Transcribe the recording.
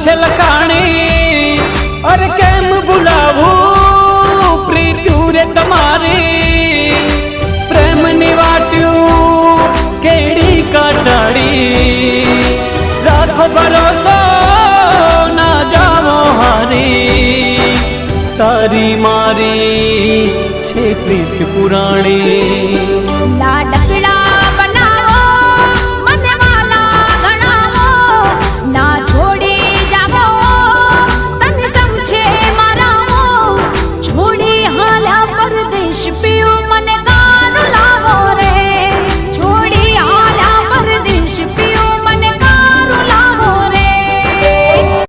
છે લખાણી અરે કેમ ભૂલાવું પ્રીત્યું રે તમારી પ્રેમની વાટ્યું કેડી કાટાડી રાખો ભરોસો ના જાવો હારી તારી મારી છે પ્રીત પુરાણી લાડા